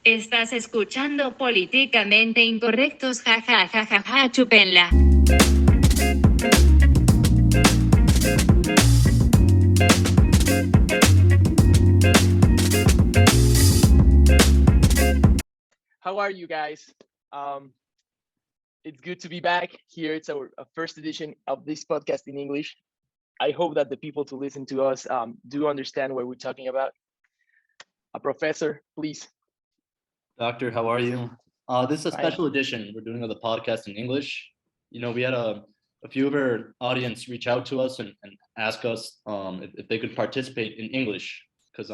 Estás escuchando Políticamente Incorrectos, ja ja ja ja ja, chúpenla. How are you guys? It's good to be back here. It's our first edition of this podcast in English. I hope that the people to listen to us do understand what we're talking about. A professor, please. Doctor, how are you? This is a special edition. We're doing the podcast in English. You know, we had a few of our audience reach out to us and ask us if they could participate in English because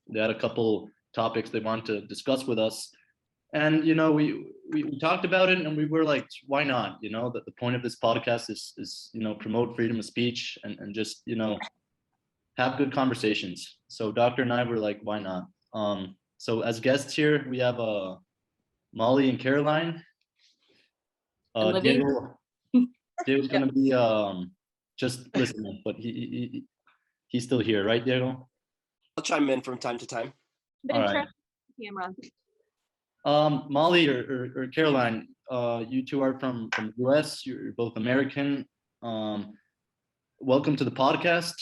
they had a couple topics they wanted to discuss with us. And, you know, we talked about it and we were like, why not? You know, that the point of this podcast is, you know, promote freedom of speech and just, you know, have good conversations. So Doctor and I were like, why not? So as guests here, we have Molly and Caroline. Diego's gonna be just listening, but he's still here, right, Diego? I'll chime in from time to time. All right. Camera. Molly or Caroline, you two are from the US. You're both American. Welcome to the podcast.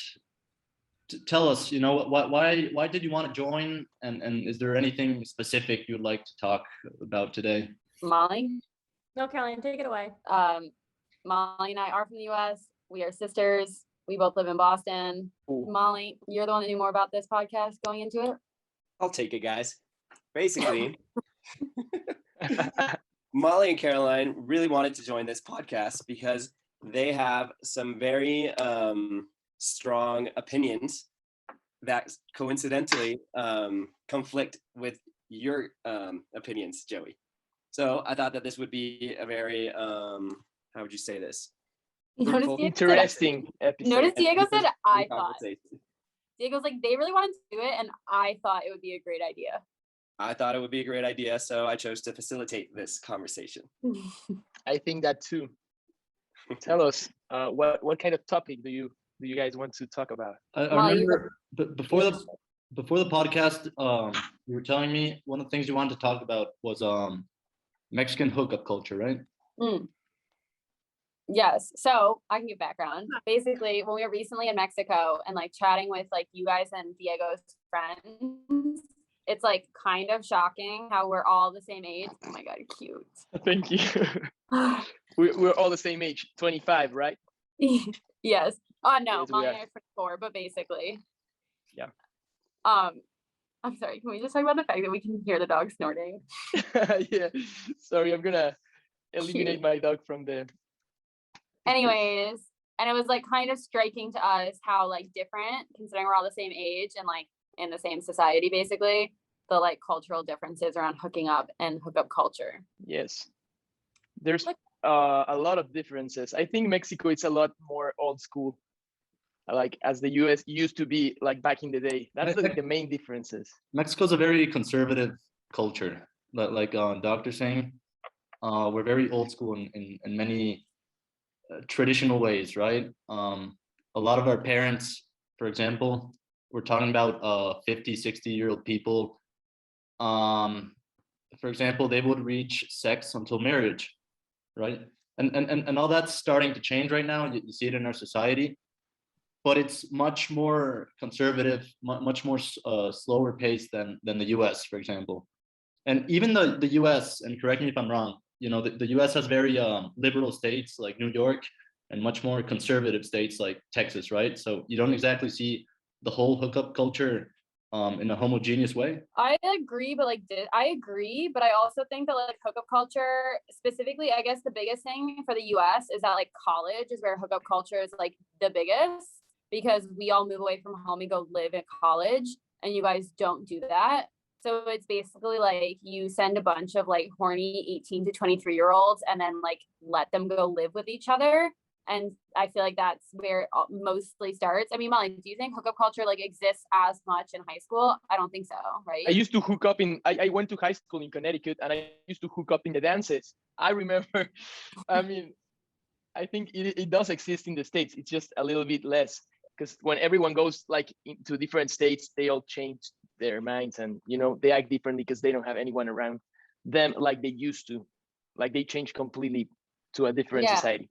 Tell us, you know, why did you want to join, and is there anything specific you'd like to talk about today? Molly? No, Caroline, take it away. Molly and I are from the US. We are sisters. We both live in Boston. Ooh. Molly, you're the one that knew more about this podcast going into it? I'll take it, guys. Basically, Molly and Caroline really wanted to join this podcast because they have some very strong opinions that coincidentally conflict with your opinions, Joey. So I thought that this would be a very, how would you say this? Interesting episode. Notice Diego said, I thought. Diego's like, they really wanted to do it, and I thought it would be a great idea. I thought it would be a great idea, so I chose to facilitate this conversation. I think that too. Tell us, what kind of topic do you guys want to talk about? I remember before the podcast, you were telling me one of the things you wanted to talk about was Mexican hookup culture, right? Yes. So I can give background. Basically, when we were recently in Mexico and like chatting with like you guys and Diego's friends, it's like kind of shocking how we're all the same age. Oh my God, cute. Thank you. We're all the same age, 25, right? Yes. Oh no, Yes, Molly and I are 24, but basically. Yeah. I'm sorry, can we just talk about the fact that we can hear the dog snorting? Yeah. Sorry, I'm gonna eliminate my dog from the. Anyways, and it was like kind of striking to us how like different, considering we're all the same age and like in the same society, basically, the like cultural differences around hooking up and hookup culture. Yes. There's a lot of differences. I think Mexico is a lot more old school, like as the US used to be like back in the day. That's like the main differences. Mexico's a very conservative culture, like Doctor saying. We're very old school in many traditional ways, right? A lot of our parents, for example, we're talking about 50, 60-year-old people. For example, they would reach sex until marriage, right? And all that's starting to change right now. You see it in our society, but it's much more conservative, much more slower paced than the US, for example. And even the US, and correct me if I'm wrong, you know, the US has very liberal states like New York and much more conservative states like Texas, right? So you don't exactly see the whole hookup culture in a homogeneous way. I agree, but I also think that like hookup culture, specifically, I guess the biggest thing for the US is that like college is where hookup culture is like the biggest, because we all move away from home and go live in college, and you guys don't do that. So it's basically like you send a bunch of like horny 18 to 23-year-olds and then like let them go live with each other. And I feel like that's where it mostly starts. I mean, Molly, do you think hookup culture like exists as much in high school? I don't think so, right? I used to hook up I went to high school in Connecticut, and I used to hook up in the dances. I remember, I mean, I think it does exist in the States. It's just a little bit less, because when everyone goes like into different states, they all change their minds, and they act differently because they don't have anyone around them like they used to. Like they change completely to a different society.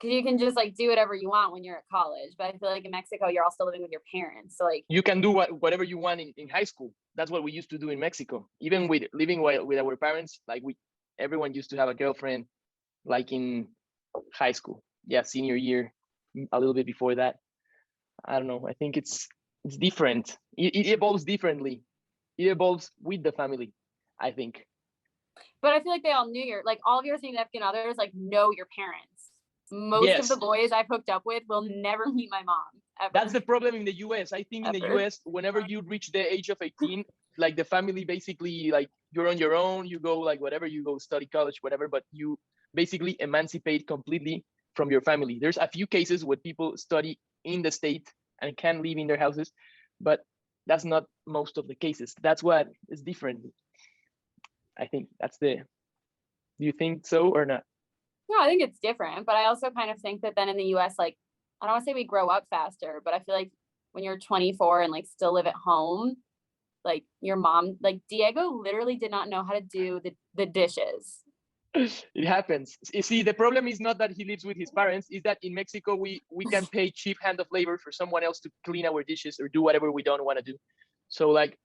Because you can just like do whatever you want when you're at college, but I feel like in Mexico you're all still living with your parents, so like you can do whatever you want in high school. That's what we used to do in Mexico. Even with living with our parents, like everyone used to have a girlfriend, like in high school. Yeah, senior year, a little bit before that. I don't know. I think it's different. It evolves differently. It evolves with the family, I think. But I feel like they all knew all of your significant others like know your parents. Most of the boys I've hooked up with will never meet my mom, ever. That's the problem in the US. I think in the US, whenever you reach the age of 18, like the family basically, like you're on your own, you go like whatever, you go study college, whatever, but you basically emancipate completely from your family. There's a few cases where people study in the state and can live in their houses, but that's not most of the cases. That's what is different. I think do you think so or not? No, I think it's different, but I also kind of think that then in the US, like, I don't want to say we grow up faster, but I feel like when you're 24 and like still live at home, like your mom, like Diego literally did not know how to do the dishes. It happens. You see, the problem is not that he lives with his parents, is that in Mexico, we can pay cheap hand of labor for someone else to clean our dishes or do whatever we don't want to do. So like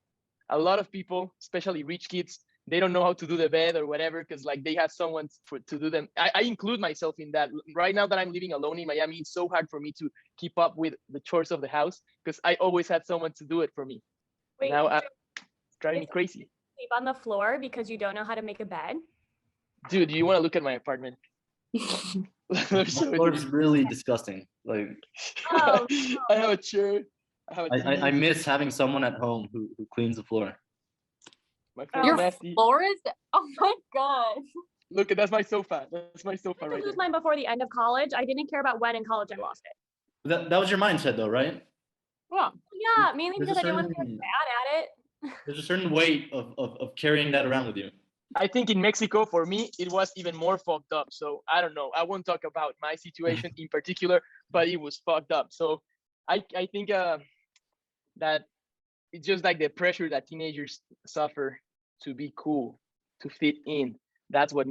a lot of people, especially rich kids, they don't know how to do the bed or whatever because like they have someone to do them. I include myself in that. Right now that I'm living alone in Miami, it's so hard for me to keep up with the chores of the house because I always had someone to do it for me. Wait, now it's driving me crazy. Sleep on the floor because you don't know how to make a bed? Dude, you want to look at my apartment? The floor is really disgusting. Like, Oh, I have a chair. I miss having someone at home who cleans the floor. My floor Your is nasty. floor is, oh my God. Look, that's my sofa. That's my sofa I right lose there. mine before the end of college. I didn't care about when in college I lost it. That was your mindset though, right? Yeah. Yeah, mainly There's because a I didn't want to certain- be bad at it. There's a certain weight of carrying that around with you. I think in Mexico, for me, it was even more fucked up. So I don't know. I won't talk about my situation in particular, but it was fucked up. So I think that it's just like the pressure that teenagers suffer to be cool, to fit in. That's what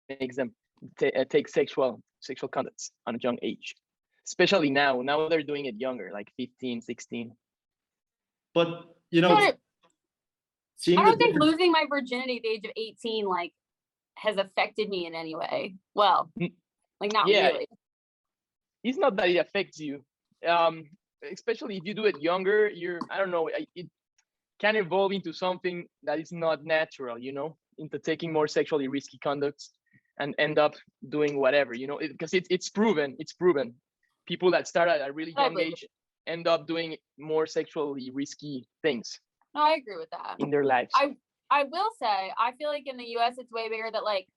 makes them take sexual conducts on a young age. Especially now. Now they're doing it younger, like 15, 16. But I don't think losing my virginity at the age of 18 like has affected me in any way. Well, like not really. It's not that it affects you. Especially if you do it younger, I don't know, it can evolve into something that is not natural, into taking more sexually risky conducts and end up doing whatever, because it's proven. People that start at a really young age end up doing more sexually risky things. No, I agree with that. In their lives. I will say, I feel like in the US it's way bigger that like,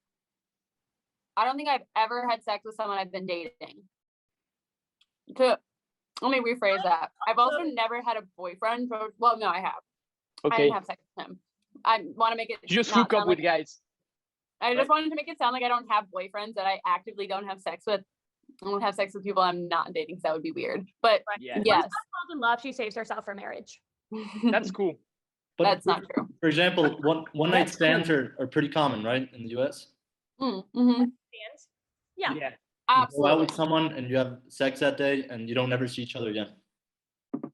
I don't think I've ever had sex with someone I've been dating. Let me rephrase that. I've also never had a boyfriend. Well, no, I have. Okay. I didn't have sex with him. I want to make it. You just hook up with guys. I just wanted to make it sound like I don't have boyfriends that I actively don't have sex with. I don't have sex with people I'm not dating, so that would be weird. But yes. When someone falls in love, she saves herself for marriage. That's cool. But that's not true. For example, one night stands are pretty common, right, in the US? Mm-hmm. Yeah. Absolutely. You go out with someone and you have sex that day and you don't ever see each other again. That's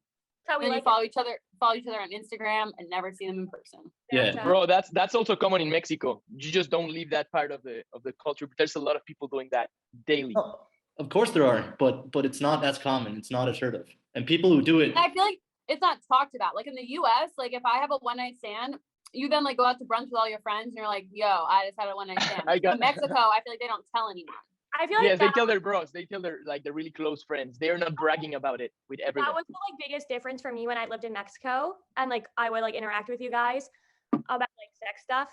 how we like follow each other on Instagram and never see them in person. Yeah. Bro, that's also common in Mexico. You just don't leave that part of the culture. But there's a lot of people doing that daily. Oh, of course there are, but it's not as common. It's not as heard of. And people who do it. And I feel like it's not talked about. Like in the US, like if I have a one night stand, you then like go out to brunch with all your friends and you're like, yo, I just had a one night stand. In Mexico, I feel like they don't tell anyone. I feel like yes, they tell their bros. They tell their really close friends. They're not bragging about it with everyone. That was the like biggest difference for me when I lived in Mexico, and like I would like interact with you guys about like sex stuff.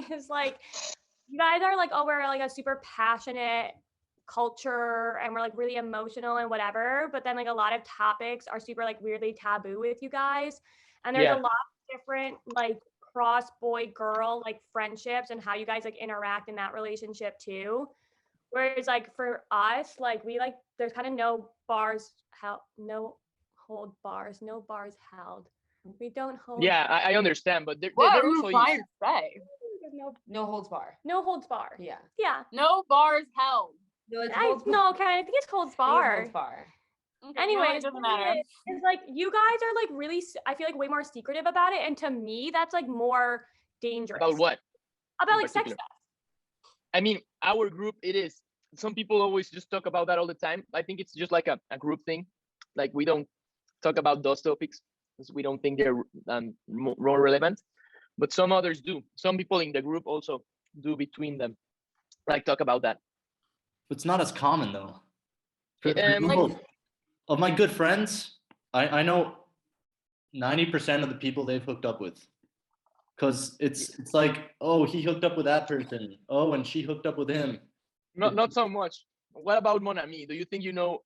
It's like you guys are like, oh, we're like a super passionate culture and we're like really emotional and whatever, but then like a lot of topics are super like weirdly taboo with you guys, and there's a lot of different like cross boy girl like friendships and how you guys like interact in that relationship too. Whereas like for us, like we like there's kind of no bars held. We don't hold. Yeah, I understand, but What there are you also trying is. to say? No holds bar. No holds bar. Yeah. Yeah. No bars held. No, it's I holds bar. no, Karen, I think it's holds I think it's bar. holds bar. Okay, Anyways, it doesn't matter. it's like you guys are like really, I feel like way more secretive about it, and to me, that's like more dangerous. About what? About in like sex particular? stuff. I mean, our group, it is. Some people always just talk about that all the time. I think it's just like a group thing. Like we don't talk about those topics because we don't think they're more relevant. But some others do. Some people in the group also do between them, like talk about that. It's not as common though. For Like- example, of my good friends, I know 90% of the people they've hooked up with. Because it's like, oh, he hooked up with that person. Oh, and she hooked up with him. Not so much. What about Mon Ami? Do you think you know,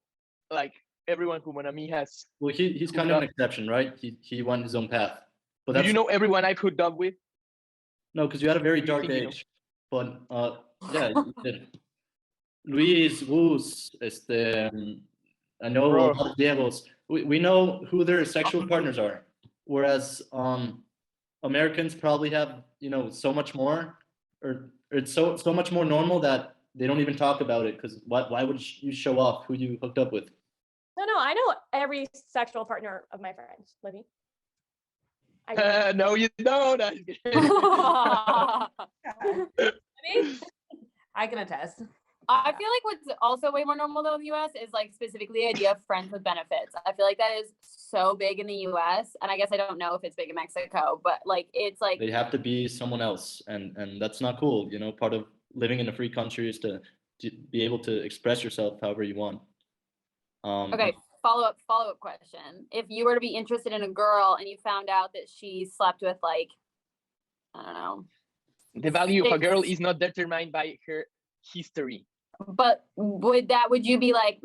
like everyone who Mon Ami has? Well, he's kind of an exception, right? He went his own path. But Do that's you know everyone I've hooked up with? no, because you had a very You dark think you know? age. But yeah, you did. Luis, Wus, I know a Bro. lot of Diegos. We know who their sexual partners are, whereas Americans probably have so much more, or it's so much more normal that they don't even talk about it. Because why would you show off who you hooked up with? No, I know every sexual partner of my friends, Libby. I do. No, you don't. Libby? I can attest. I feel like what's also way more normal though in the US is like specifically the idea of friends with benefits. I feel like that is so big in the US, and I guess I don't know if it's big in Mexico, but like it's like They have to be someone else, and that's not cool. Part of living in a free country is to be able to express yourself however you want. okay, follow up question. If you were to be interested in a girl and you found out that she slept with like, I don't know, The value of a girl is not determined by her history. but would you be like,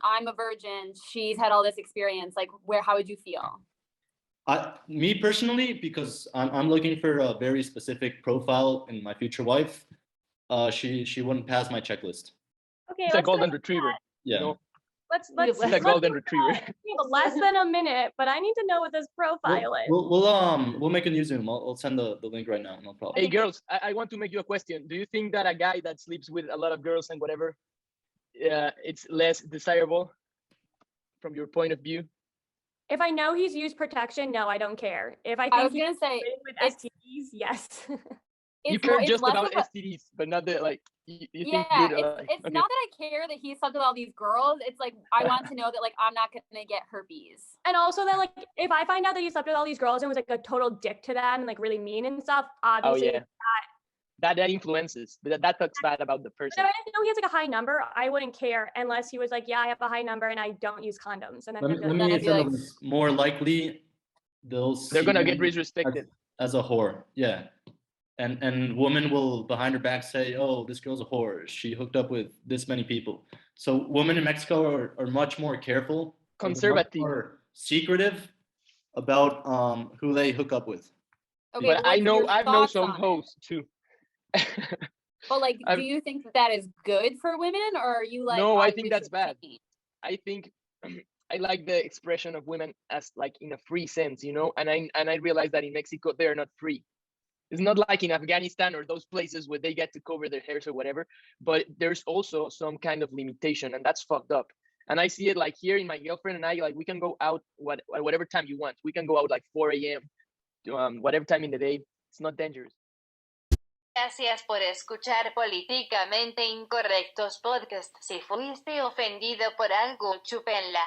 I'm a virgin, she's had all this experience, like how would you feel? Me personally, because I'm looking for a very specific profile in my future wife, she wouldn't pass my checklist. Okay, It's a let's golden go- retriever. Yeah. You know? Let's It's It's a golden retriever. we have less than a minute, but I need to know what this profile is. We'll make a new Zoom. I'll send the link right now. No problem. Hey girls, I want to make you a question. Do you think that a guy that sleeps with a lot of girls and whatever, it's less desirable from your point of view? If I know he's used protection, no, I don't care. If I I think was he's gonna say with it's- STDs, yes. You it's more- care it's just less about of a- STDs, but not the like. You yeah, think good, it's okay. not that I care that he slept with all these girls. It's like I want to know that like I'm not gonna get herpes. And also that like if I find out that he slept with all these girls and was like a total dick to them and like really mean and stuff, Oh obviously. yeah. That influences. That talks bad about the person. But if I didn't know he has like a high number, I wouldn't care unless he was like, yeah, I have a high number and I don't use condoms. And then Let me I'd be tell like- you, more likely they'll They're see gonna you get disrespected. as a whore. Yeah. And women will behind her back say, oh, this girl's a whore. She hooked up with this many people. So women in Mexico are much more careful, they're much Conservative. more secretive about who they hook up with. Okay, But I what's know your I've known thoughts some on it? hoes too. But like, I'm- do you think that is good for women, or are you like? No, I "Oh, think we that's should bad. change"? I think I like the expression of women as like in a free sense, and I realize that in Mexico they're not free. It's not like in Afghanistan or those places where they get to cover their hairs or whatever, but there's also some kind of limitation, and that's fucked up. And I see it like here in my girlfriend and I, like we can go out whatever time you want. We can go out like 4 a.m. Whatever time in the day. It's not dangerous. Gracias por escuchar Políticamente Incorrectos Podcast. Si fuiste ofendido por algo, chúpenla.